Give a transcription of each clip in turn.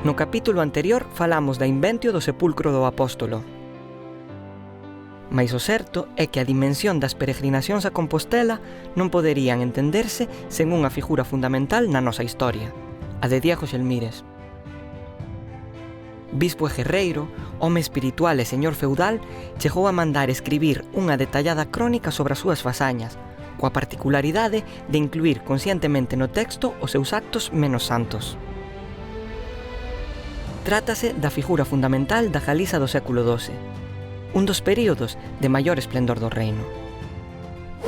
No capítulo anterior falamos da inventio do sepulcro do apóstolo. Mais o certo é que a dimensión das peregrinacións a Compostela non poderían entenderse sen unha figura fundamental na nosa historia, a de Diego Xelmírez. Bispo e guerreiro, home espiritual e señor feudal, chegou a mandar escribir unha detallada crónica sobre as súas fazañas, coa particularidade de incluir conscientemente no texto os seus actos menos santos. Trátase da figura fundamental da Galiza do século XII, un dos períodos de maior esplendor do reino.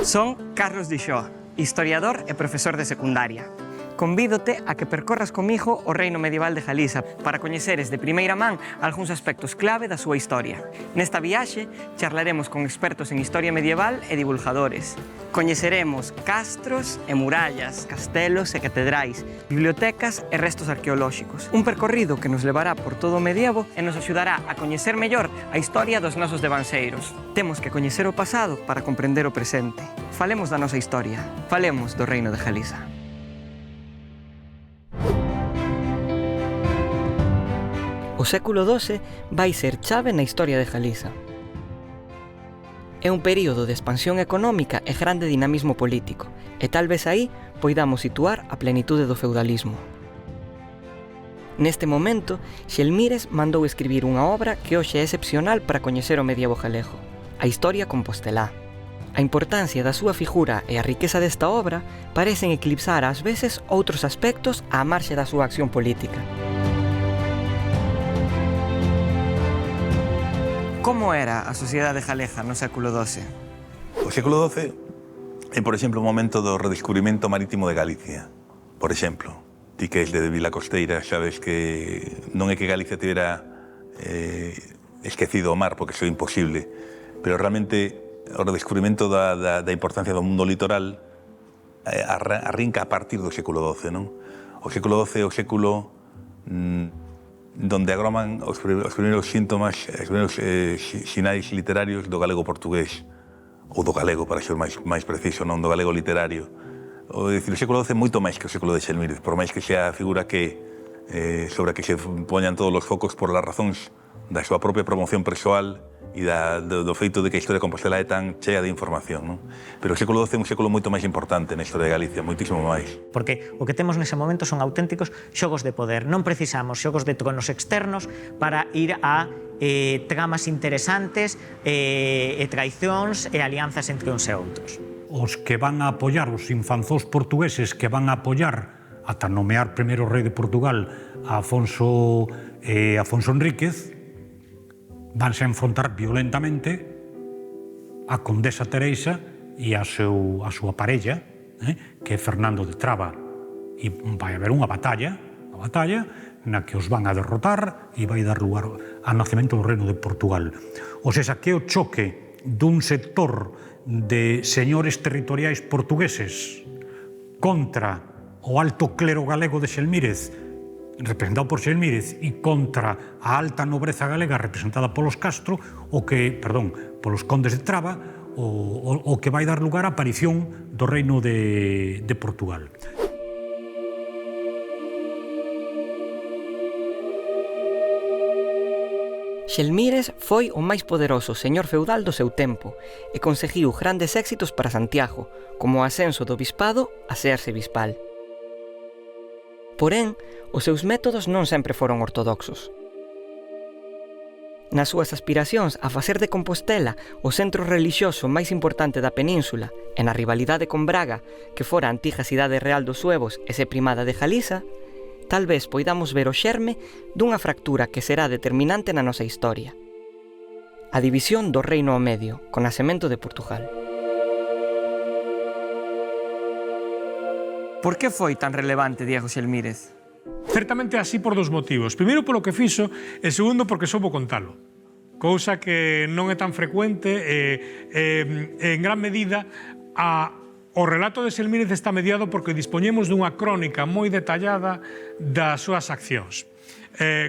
Son Carlos Dixó, historiador e profesor de secundaria. Convídote a que percorras comigo o reino medieval de Galiza para coñeceres de primeira man algúns aspectos clave da súa historia. Nesta viaxe charlaremos con expertos en historia medieval e divulgadores. Coñeceremos castros e murallas, castelos e catedrais, bibliotecas e restos arqueolóxicos. Un percorrido que nos levará por todo o medievo e nos axudará a coñecer mellor a historia dos nosos devanceiros. Temos que coñecer o pasado para comprender o presente. Falemos da nosa historia. Falemos do reino de Galiza. O século XII vai ser chave na historia de Galiza. É un período de expansión económica e grande dinamismo político, e tal vez aí poidamos situar a plenitude do feudalismo. Neste momento, Xelmírez mandou escribir unha obra que hoxe é excepcional para coñecer o medievo galego, a Historia Compostelá. A importancia da súa figura e a riqueza desta obra parecen eclipsar ás veces outros aspectos á marxe da súa acción política. Como era a sociedade galega no século XII? O século XII é, por exemplo, o momento do redescubrimento marítimo de Galicia. Por exemplo, ti que és de Vila Costeira, sabes que non é que Galicia tivera esquecido o mar, porque iso é imposible, pero realmente o redescubrimento da importancia do mundo litoral arrinca a partir do século XII, non? O século XII é o século donde agroman os primeiros síntomas, os primeiros sinais literarios do galego portugués, ou do galego, para ser máis preciso, non do galego literario. O século XII é moito máis que o século de Xelmírez, por máis que sea a figura sobre a que se poñan todos os focos por las razóns da súa propia promoción persoal e do feito de que a historia de Compostela é tan chea de información, non? Pero o século XII é un século moito máis importante na historia de Galicia, moitísimo máis. Porque o que temos nese momento son auténticos xogos de poder. Non precisamos xogos de tronos externos para ir a tramas interesantes e traicións e alianzas entre uns e outros. Os que van a apoiar, os infanzós portugueses que van a apoiar ata nomear primeiro rei de Portugal a Afonso Enríquez, vanse a enfrontar violentamente a condesa Teresa e a súa parella, que é Fernando de Traba. E vai haber unha batalla na que os van a derrotar e vai dar lugar ao nacemento do reino de Portugal. O sea, que o choque dun sector de señores territoriais portugueses contra o alto clero galego de Xelmírez, representado por Xelmírez, e contra a alta nobreza galega representada polos polos condes de Traba, o que vai dar lugar á aparición do reino de Portugal. Xelmírez foi o máis poderoso señor feudal do seu tempo e conseguiu grandes éxitos para Santiago, como o ascenso do bispado a ser arcebispal. Porén, os seus métodos non sempre foron ortodoxos. Nas súas aspiracións a facer de Compostela o centro relixioso máis importante da península e na rivalidade con Braga, que fora a antiga cidade real dos suevos e se primada de Galiza, tal vez poidamos ver o xerme dunha fractura que será determinante na nosa historia. A división do Reino ao Medio, co nacemento de Portugal. Por que foi tan relevante Diego Xelmírez? Certamente así por dos motivos. Primeiro polo que fixo e segundo porque soubo contalo. Cousa que non é tan frecuente e en gran medida o relato de Xelmírez está mediado porque dispoñemos dunha crónica moi detallada das súas accións.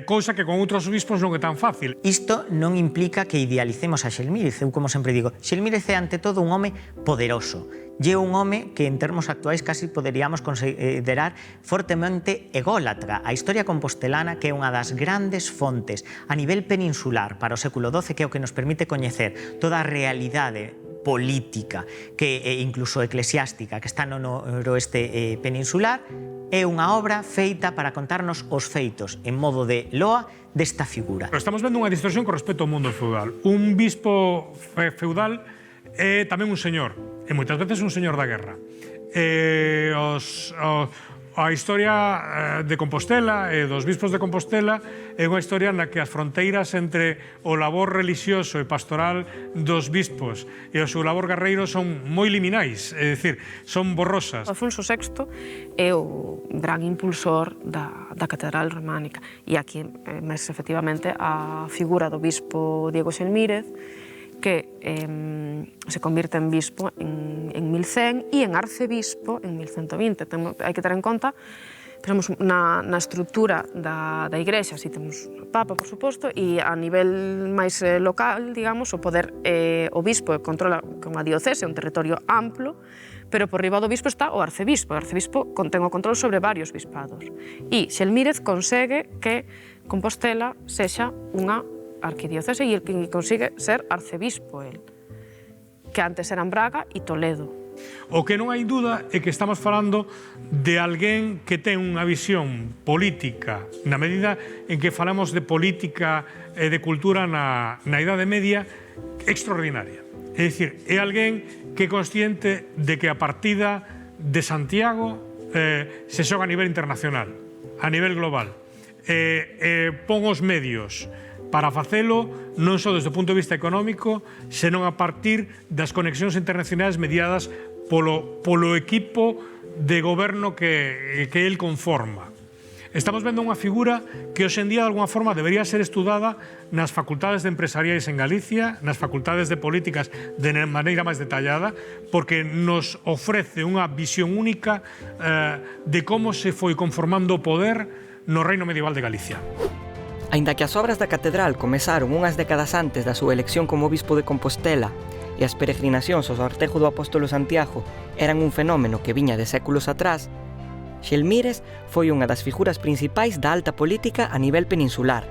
Cousa que con outros bispos non é tan fácil. Isto non implica que idealicemos a Xelmírez. Eu, como sempre digo, Xelmírez é ante todo un home poderoso. E un home que en termos actuais casi poderíamos considerar fortemente ególatra. A historia compostelana, que é unha das grandes fontes a nivel peninsular para o século XII, que é o que nos permite coñecer toda a realidade política e incluso eclesiástica que está no noroeste peninsular, é unha obra feita para contarnos os feitos en modo de loa desta figura. Pero estamos vendo unha distorsión con respecto ao mundo feudal. Un bispo feudal é tamén un señor, e moitas veces un señor da guerra. A historia de Compostela e dos bispos de Compostela é unha historia na que as fronteiras entre o labor relixioso e pastoral dos bispos e o seu labor guerreiro son moi liminais, é dicir, son borrosas. Afonso VI é o gran impulsor da catedral románica e aquí máis efectivamente a figura do bispo Diego Xelmírez, que se convirte en bispo en 1100 e en arcebispo en 1120. Hai que ter en conta, temos na estrutura da Igrexa, si temos o Papa, por suposto, e a nivel máis local, digamos, o poder, o bispo controla con a diocese, un territorio amplo, pero por riba do bispo está o arcebispo. O arcebispo ten o control sobre varios bispados. E Xelmírez consegue que Compostela sexa unha arquidiocese e el que consigue ser arcebispo, el, que antes eran Braga e Toledo. O que non hai dúda é que estamos falando de alguén que ten unha visión política, na medida en que falamos de política e de cultura na Idade Media, extraordinaria. É dicir, é alguén que é consciente de que a partida de Santiago se xoga a nivel internacional, a nivel global. Pon os medios para facelo non só desde o punto de vista económico, senón a partir das conexións internacionais mediadas polo equipo de goberno que el conforma. Estamos vendo unha figura que hoxe en día de alguna forma debería ser estudada nas facultades de empresariais en Galicia, nas facultades de políticas de maneira máis detallada, porque nos ofrece unha visión única de como se foi conformando o poder no reino medieval de Galicia. Aínda que as obras da catedral comezaron unhas décadas antes da súa elección como bispo de Compostela e as peregrinacións ao sortejo do apóstolo Santiago eran un fenómeno que viña de séculos atrás, Xelmírez foi unha das figuras principais da alta política a nivel peninsular.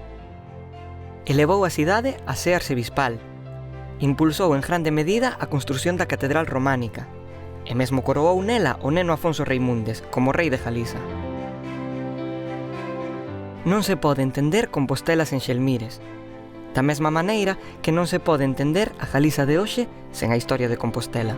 Elevou a cidade a ser arcebispal, impulsou en grande medida a construción da catedral románica e mesmo coroou nela o neno Afonso Reimundes como rei de Galiza. Non se pode entender Compostela sen Xelmírez, da mesma maneira que non se pode entender a Galiza de hoxe sen a historia de Compostela.